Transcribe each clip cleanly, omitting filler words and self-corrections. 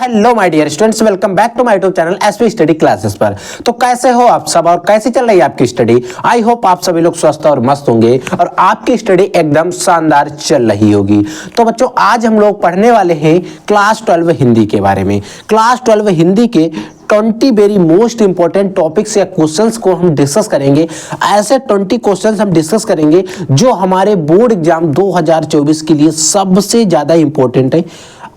Hello my dear students, welcome back to my YouTube channel SP study classes पर। तो कैसे हो आप सब और कैसी चल रही है आपकी स्टडी? आई होप आप सभी लोग स्वस्थ और मस्त होंगे और आपकी स्टडी एकदम शानदार चल रही होगी। तो बच्चों, आज हम लोग पढ़ने वाले हैं क्लास 12 हिंदी के बारे में। क्लास 12 हिंदी के 20 वेरी मोस्ट इंपॉर्टेंट टॉपिक्स या क्वेश्चंस को हम डिस्कस करेंगे। ऐसे 20 क्वेश्चंस हम डिस्कस करेंगे जो हमारे बोर्ड एग्जाम 2024 के लिए सबसे ज्यादा इंपॉर्टेंट है।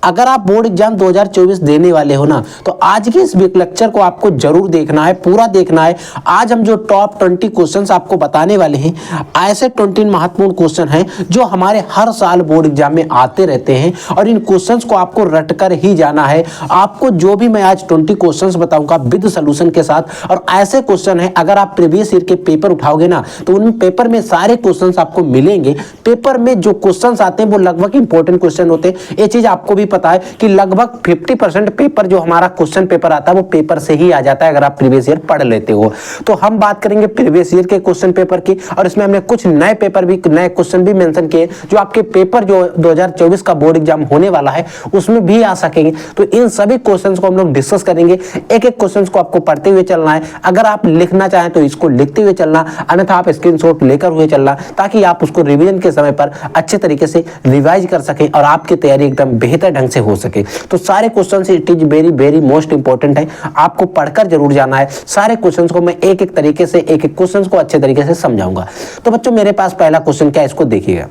अगर आप बोर्ड एग्जाम 2024 देने वाले हो ना, तो आज के इस लेक्चर को आपको जरूर देखना है, पूरा देखना है। आज हम जो टॉप 20 क्वेश्चंस आपको बताने वाले हैं, ऐसे 20 महत्वपूर्ण क्वेश्चन हैं जो हमारे हर साल बोर्ड एग्जाम में आते रहते हैं और इन क्वेश्चंस को आपको रट कर ही जाना है। आपको जो भी मैं आज 20 क्वेश्चंस बताऊंगा विद सोल्यूशन के साथ, और ऐसे क्वेश्चन है अगर आप प्रीवियस ईयर के पेपर उठाओगे ना, तो उन पेपर में सारे क्वेश्चंस आपको मिलेंगे। पेपर में जो क्वेश्चंस आते हैं वो लगभग इंपॉर्टेंट क्वेश्चन होते हैं। ये चीज आपको भी पता है कि लगभग 50% पेपर जो हमारा क्वेश्चन पेपर आता है वो पेपर से ही आ जाता है अगर आप प्रीवियस ईयर पढ़ लेते हो। तो हम बात करेंगे प्रीवियस ईयर के क्वेश्चन पेपर की, और इसमें हमने कुछ नए पेपर भी, नए क्वेश्चन भी मेंशन किए जो आपके पेपर जो 2024 का बोर्ड एग्जाम होने वाला है उसमें भी आ सकेंगे। तो इन सभी क्वेश्चंस को हम लोग डिस्कस करेंगे। एक एक क्वेश्चंस को आपको पढ़ते हुए चलना है। अगर आप लिखना चाहें तो इसको लिखते हुए चलना, अन्यथा आप स्क्रीनशॉट लेकर हुए चलना, ताकि आप उसको रिवीजन के समय पर अच्छे तरीके से रिवाइज कर सकें और आपकी तैयारी एकदम बेहतर ढंग से हो सके। तो सारे questions it is very very most important है, आपको पढ़कर जरूर जाना है। सारे क्वेश्चंस को मैं एक एक तरीके से, एक एक क्वेश्चंस को अच्छे तरीके से समझाऊंगा। तो बच्चों, मेरे पास पहला क्वेश्चन क्या है, इसको देखिएगा।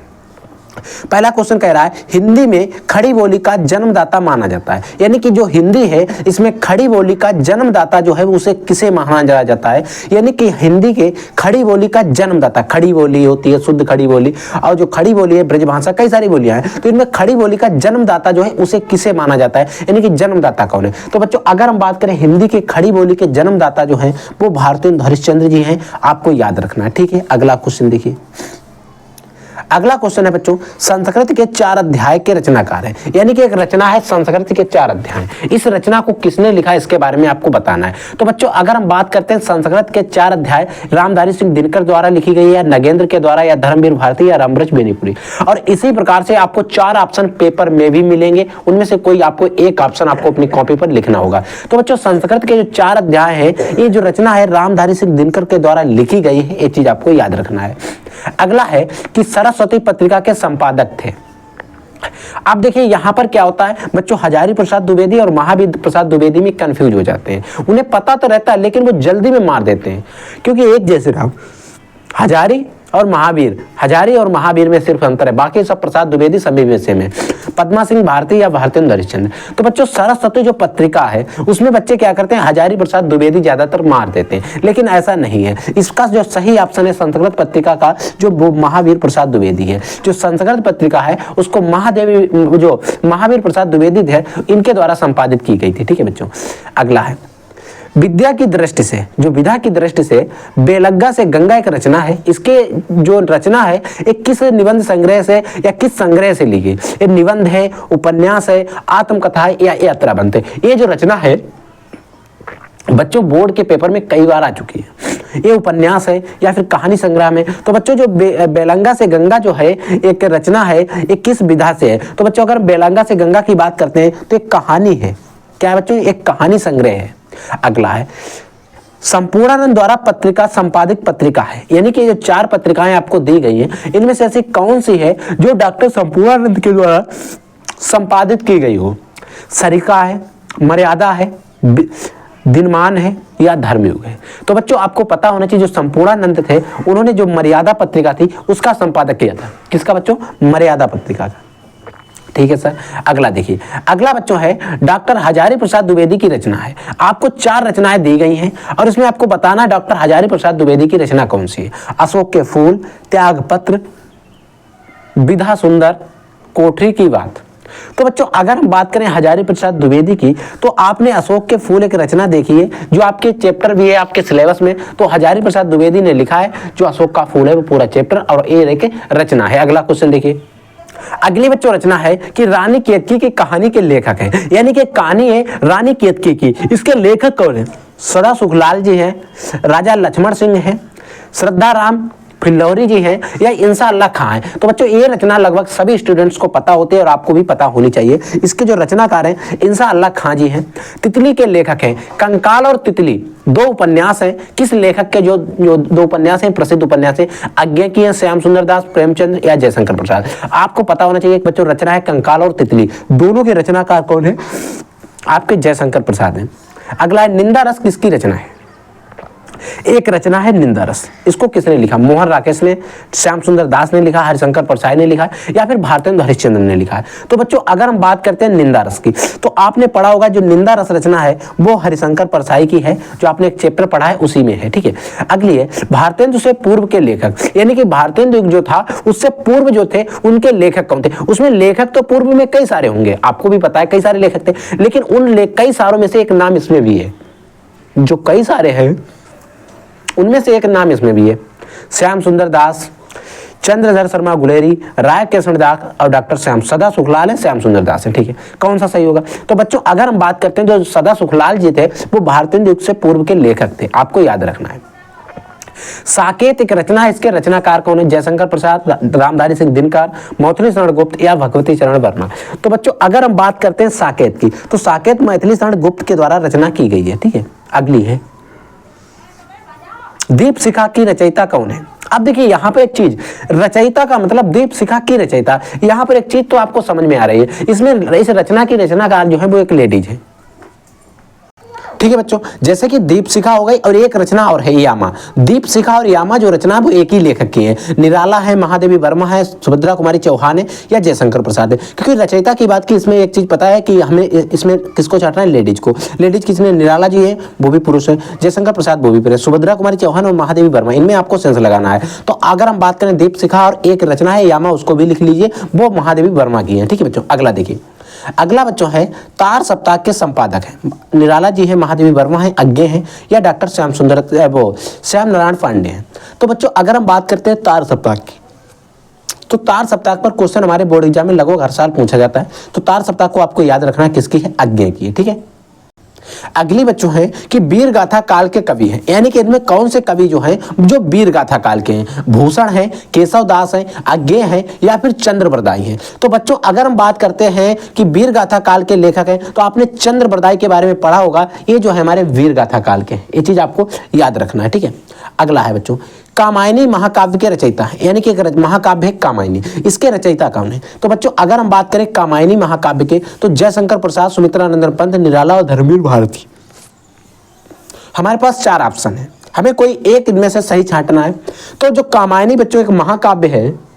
पहला क्वेश्चन कह रहा है, हिंदी में खड़ी बोली का जन्मदाता माना जाता है। यानी कि जो हिंदी है इसमें खड़ी बोली का जन्मदाता जो है उसे किसे माना जाता है? यानी कि हिंदी के खड़ी बोली का जन्मदाता, खड़ी बोली होती है शुद्ध खड़ी बोली, और जो खड़ी बोली है ब्रजभाषा, कई सारी बोलियां हैं, तो इनमें खड़ी बोली का जन्मदाता जो है उसे किसे माना जाता है? यानी कि जन्मदाता कौन है? तो बच्चों, अगर हम बात करें हिंदी के खड़ी बोली के जन्मदाता जो है वो भारतेंदु हरिश्चंद्र जी हैं। आपको याद रखना है, ठीक है। अगला क्वेश्चन देखिए। अगला क्वेश्चन है बच्चों, संस्कृत के 4 अध्याय के रचनाकार है। यानी कि एक रचना है संस्कृत के 4 अध्याय। इस रचना को किसने लिखा, इसके बारे में आपको बताना है। तो बच्चों, अगर हम बात करते हैं संस्कृत के 4 अध्याय रामधारी सिंह दिनकर द्वारा लिखी गई है, नगेंद्र के द्वारा, या धर्मवीर भारती, या रामब्रज बेनीपुरी। और इसी प्रकार से आपको 4 ऑप्शन पेपर में भी मिलेंगे, उनमें से कोई आपको एक ऑप्शन आपको अपनी कॉपी पर लिखना होगा। तो बच्चों, संस्कृत के जो 4 अध्याय है, ये जो रचना है रामधारी सिंह दिनकर के द्वारा लिखी गई है, ये चीज आपको याद रखना है। अगला है कि सरस्वती पत्रिका के संपादक थे। अब देखिए यहां पर क्या होता है बच्चों, हजारी प्रसाद द्विवेदी और महावीर प्रसाद द्विवेदी में कंफ्यूज हो जाते हैं। उन्हें पता तो रहता है लेकिन वो जल्दी में मार देते हैं, क्योंकि एक जैसे नाम हजारी और महावीर, हजारी और महावीर में सिर्फ अंतर है, बाकी सब प्रसाद द्विवेदी सभी में सेम है। पद्मा सिंह भारती या भारतेंदु हरिश्चंद्र। तो बच्चों, सरस्वती जो पत्रिका है उसमें बच्चे क्या करते हैं, हजारी प्रसाद द्विवेदी ज्यादातर मार देते हैं, लेकिन ऐसा नहीं है। इसका जो सही ऑप्शन है संस्कृत पत्रिका का, जो महावीर प्रसाद द्विवेदी है। जो संस्कृत पत्रिका है उसको जो महावीर प्रसाद द्विवेदी है इनके द्वारा संपादित की गई थी, ठीक है बच्चों। अगला है, विद्या की दृष्टि से, जो विधा की दृष्टि से बेलग्गा से गंगा एक रचना है। इसके जो रचना है एक किस निबंध संग्रह से या किस संग्रह से ली गई? ये निबंध है, उपन्यास है, आत्मकथा है, या यात्रा बंध है? ये जो रचना है बच्चों बोर्ड के पेपर में कई बार आ चुकी है। ये उपन्यास है या फिर कहानी संग्रह में? तो बच्चों, जो बेलंगा से गंगा जो है एक रचना है, ये किस विधा से है? तो बच्चों, अगर बेलंगा से गंगा की बात करते हैं तो एक कहानी है। क्या है बच्चों? एक कहानी संग्रह है। अगला है, संपूर्णानंद द्वारा पत्रिका संपादित पत्रिका है। यानी कि जो 4 पत्रिकाएं आपको दी गई हैं, इनमें से ऐसी कौन सी है जो डॉक्टर संपूर्णानंद के द्वारा संपादित की गई हो? सरिका है, मर्यादा है, दिनमान है, या धर्मयुग है? तो बच्चों, आपको पता होना चाहिए जो संपूर्णानंद थे उन्होंने जो मर्यादा पत्रिका थी उसका संपादक किया था। किसका बच्चों? मर्यादा पत्रिका का, ठीक है सर। अगला देखिए। अगला बच्चों है डॉक्टर हजारी प्रसाद द्विवेदी की रचना है। आपको 4 रचनाएं दी गई हैं और इसमें आपको बताना डॉक्टर हजारी प्रसाद द्विवेदी की रचना कौन सी है। अशोक के फूल, त्याग पत्र, विधा सुंदर, कोठरी की बात। तो बच्चों, अगर हम बात करें हजारी प्रसाद द्विवेदी की, तो आपने अशोक के फूल एक रचना देखी है जो आपके चैप्टर भी है आपके सिलेबस में। तो हजारी प्रसाद द्विवेदी ने लिखा है जो अशोक का फूल है वो पूरा चैप्टर, और ये एक रचना है। अगला क्वेश्चन देखिए। अगली बच्चों रचना है कि रानी केतकी की कहानी के लेखक है। यानी कि कहानी है रानी केतकी की, इसके लेखक कौन है? सदा सुखलाल जी हैं, राजा लक्ष्मण सिंह हैं, श्रद्धा राम फिल्लौरी जी हैं या इंसा अल्लाह खां हैं। तो बच्चों ये रचना लगभग सभी स्टूडेंट्स को पता होती है और आपको भी पता होनी चाहिए। इसके जो रचनाकार हैं इंसा अल्लाह खां जी हैं। तितली के लेखक हैं कंकाल और तितली, दो उपन्यास हैं। किस लेखक के जो दो उपन्यास हैं, प्रसिद्ध उपन्यास हैं? आज्ञा की है श्याम सुंदर दास, प्रेमचंद या जयशंकर प्रसाद? आपको पता होना चाहिए। बच्चों रचना है कंकाल और तितली, दोनों के रचनाकार कौन है? आपके जयशंकर प्रसाद हैं। अगला है निंदा रस, किसकी रचना है? एक रचना है निंदा रस, इसको किसने लिखा? मोहन राकेश ने, श्याम सुंदर दास ने लिखा, हरिशंकर परसाई ने लिखा या फिर भारतेंदु हरिश्चंद्र ने लिखा है? तो बच्चों अगर हम बात करते हैं निंदा रस की, तो आपने पढ़ा होगा जो निंदा रस रचना है वो हरिशंकर परसाई की है, जो आपने एक चैप्टर पढ़ा है उसी में है। ठीक है, अगली है भारतेंदु से पूर्व के लेखक, यानी कि भारतेंदु युग जो था उससे पूर्व जो थे उनके लेखक कौन थे? उसमें लेखक तो पूर्व में कई सारे होंगे, आपको भी पता है कई सारे लेखक थे, लेकिन उन कई सारों में से एक नाम इसमें भी है। जो कई सारे हैं उनमें से एक नाम इसमें भी है। श्याम सुंदर दास, चंद्रधर शर्मा गुलेरी, राय किशन दास और डॉक्टर श्याम सदा सुखलाल है, श्याम सुंदर दास है। ठीक है, कौन सा सही होगा? तो बच्चों अगर हम बात करते हैं जो सदा सुखलाल जी थे वो भारतेंदु युग से पूर्व के लेखक थे, आपको याद रखना है। साकेत एक रचना है, इसके रचनाकार कौन है? जयशंकर प्रसाद, रामधारी सिंह दिनकर, मैथिली शरण गुप्त या भगवती चरण वर्मा? तो बच्चों अगर हम बात करते हैं साकेत की, तो साकेत मैथिली शरण गुप्त के द्वारा रचना की गई है। ठीक है, अगली है दीपशिखा की रचयिता कौन है? अब देखिए यहाँ पे एक चीज, रचयिता का मतलब दीपशिखा की रचयिता, यहाँ पर एक चीज तो आपको समझ में आ रही है, इसमें इस रचना की रचनाकार जो है वो एक लेडीज है। ठीक है बच्चों, जैसे कि दीपशिखा हो गई और एक रचना और है यामा। दीपशिखा और यामा जो रचना है वो एक ही लेखक की है। निराला है, महादेवी वर्मा है, सुभद्रा कुमारी चौहान है या जयशंकर प्रसाद है? क्योंकि रचयिता की बात की, इसमें एक चीज पता है कि हमें इसमें किसको छांटना है? लेडीज को। लेडीज किसमें? निराला जी है, वो भी पुरुष है, जयशंकर प्रसाद वो भी पुरुष है, सुभद्रा कुमारी चौहान और महादेवी वर्मा, इनमें आपको सेंस लगाना है। तो अगर हम बात करें दीपशिखा और एक रचना है यामा, उसको भी लिख लीजिए, वो महादेवी वर्मा की है। ठीक है बच्चों, अगला देखिए, अगला बच्चों है तार सप्ताह के संपादक हैं। निराला जी हैं, महादेवी वर्मा हैं, अज्ञे हैं या डॉक्टर श्याम सुंदर वो श्याम नारायण पांडे हैं? तो बच्चों अगर हम बात करते हैं तार सप्ताह की, तो तार सप्ताह पर क्वेश्चन हमारे बोर्ड एग्जाम में लगभग हर साल पूछा जाता है। तो तार सप्ताह को आपको याद रखना है किसकी है? अज्ञे की है। ठीक है, अगली बच्चों है कि वीर गाथा काल के कवि हैं, यानी कि इनमें कौन से कवि जो हैं जो वीर गाथा काल के हैं? भूषण है, केशव दास है, अज्ञे हैं या फिर चंद्रबरदाई हैं? तो बच्चों अगर हम बात करते हैं कि वीर गाथा काल के लेखक हैं, तो आपने चंद्रबरदाई के बारे में पढ़ा होगा, ये जो है हमारे वीर गाथा काल के हैं, ये चीज आपको याद रखना है। ठीक है, अगला है बच्चों कामायनी महाकाव्य के रचयिता है, यानी कि महाकाव्य है कामायनी, इसके रचयिता कौन है? तो बच्चों अगर हम बात करें कामायनी महाकाव्य के, तो जयशंकर प्रसाद, सुमित्रानंदन पंत, निराला और धर्मवीर भारती। हमारे पास 4 ऑप्शन है, हमें कोई एक इनमें से सही छांटना है। तो जो कामायनी बच्चों एक महाकाव्य है,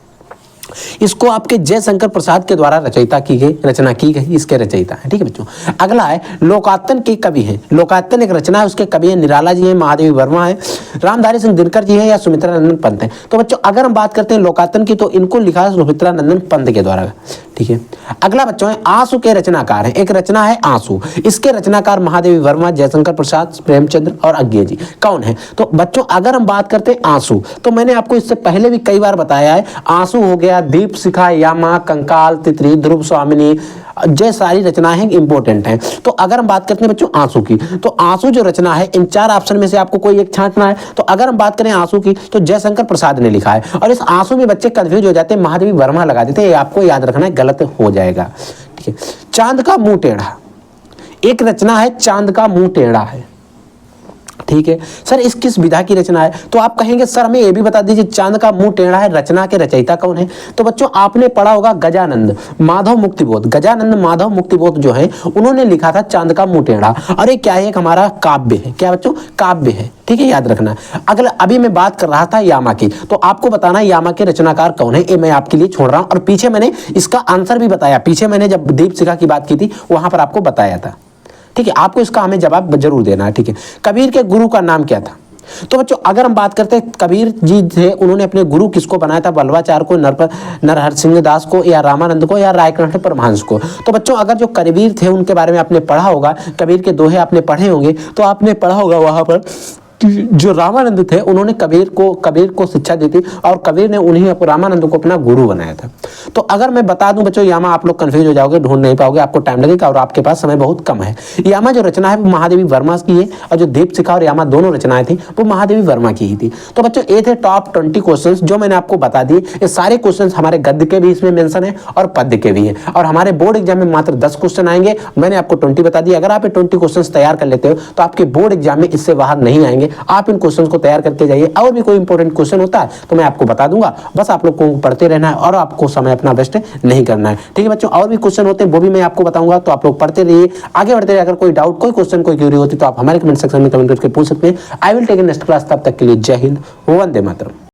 इसको आपके जयशंकर प्रसाद के द्वारा रचयिता की गई, रचना की गई, इसके रचयिता है। ठीक है बच्चों, अगला है लोकायतन के कवि हैं। लोकायतन एक रचना है, उसके कवि हैं निराला जी हैं, महादेवी वर्मा है, रामधारी सिंह दिनकर जी हैं या सुमित्रानंदन पंत हैं? तो बच्चों अगर हम बात करते हैं लोकायतन की, तो इनको लिखा है सुमित्रानंदन पंत के द्वारा। ठीक है, अगला बच्चों है आंसू के रचनाकार हैं। एक रचना है आंसू, इसके रचनाकार महादेवी वर्मा, जयशंकर प्रसाद, प्रेमचंद और अज्ञे जी। कौन है? तो बच्चों अगर हम बात करते हैं आंसू, तो मैंने आपको इससे पहले भी कई बार बताया है, आंसू हो गया, दीपशिखा, यामा, कंकाल, तितली, ध्रुव स्वामिनी, ये सारी रचनाएं इंपॉर्टेंट हैं। तो अगर हम बात करते हैं बच्चों आंसू की, तो आंसू जो रचना है, इन 4 ऑप्शन में से आपको कोई एक छांटना है। तो अगर हम बात करें आंसू की, तो जयशंकर प्रसाद ने लिखा है, और इस आंसू में बच्चे कंफ्यूज हो जाते हैं, महादेवी वर्मा लगा देते हैं, ये आपको याद रखना है, गलत हो जाएगा। ठीक है, चांद का मुंह टेढ़ा, एक रचना है चांद का मुंह टेढ़ा है। ठीक है सर, इस किस विधा की रचना है? तो आप कहेंगे सर हमें ये भी बता दीजिए चांद का मुंह टेढ़ा है, रचना के रचयिता कौन है? तो बच्चों आपने पढ़ा होगा गजानंद माधव मुक्तिबोध। गजानंद माधव मुक्तिबोध जो है उन्होंने लिखा था चांद का मुंह टेढ़ा, और ये क्या है? एक हमारा काव्य है। क्या बच्चों? काव्य है। ठीक है, याद रखना। अगला, अभी मैं बात कर रहा था यामा की, तो आपको बताना यामा के रचनाकार कौन है, ये मैं आपके लिए छोड़ रहा हूं। और पीछे मैंने इसका आंसर भी बताया, पीछे मैंने जब दीपशिखा की बात की थी वहां पर आपको बताया था। ठीक है, आपको इसका हमें जवाब जरूर देना है। ठीक है, कबीर के गुरु का नाम क्या था? तो बच्चों अगर हम बात करते हैं कबीर जी थे, उन्होंने अपने गुरु किसको बनाया था? बल्लवाचार्य को, नरहरसिंह दास को या रामानंद को या रायकृष्ण परमहंस को? तो बच्चों अगर जो कबीर थे उनके बारे में आपने पढ़ा होगा, कबीर के दोहे आपने पढ़े होंगे, तो आपने पढ़ा होगा वहां पर जो रामानंद थे उन्होंने कबीर को शिक्षा दी थी और कबीर ने उन्हीं रामानंद को अपना गुरु बनाया था। तो अगर मैं बता दूं बच्चों, यामा आप लोग कंफ्यूज हो जाओगे, ढूंढ नहीं पाओगे, आपको टाइम लगेगा और आपके पास समय बहुत कम है। यामा जो रचना है वो महादेवी वर्मा की है और जो दीपशिखा और यामा दोनों रचनाएं थी वो महादेवी वर्मा की ही थी। तो बच्चों ये थे टॉप 20 क्वेश्चंस जो मैंने आपको बता दिए। ये सारे क्वेश्चंस हमारे गद्य के भी इसमें मेंशन है और पद्य के भी हैं और हमारे बोर्ड एग्जाम में मात्र 10 क्वेश्चन आएंगे। मैंने आपको 20 बता दिया। अगर आप ये 20 क्वेश्चंस तैयार कर लेते हो तो आपके बोर्ड एग्जाम में इससे बाहर नहीं आएंगे। आप इन क्वेश्चंस को तैयार करके जाइए। और भी कोई इंपॉर्टेंट क्वेश्चन होता है तो मैं आपको बता दूंगा, बस आप लोग को पढ़ते रहना है और आपको समय अपना वेस्ट नहीं करना है। ठीक है बच्चों, और भी क्वेश्चन होते हैं वो भी मैं आपको बताऊंगा, तो आप लोग पढ़ते रहिए, आगे बढ़ते रहिए। अगर कोई डाउट, कोई क्वेश्चन, कोई क्वेरी होती तो आप हमारे कमेंट सेक्शन में कमेंट करके पूछ सकते हैं। I will take next class. तब तक के लिए जय हिंद, वंदे मातरम।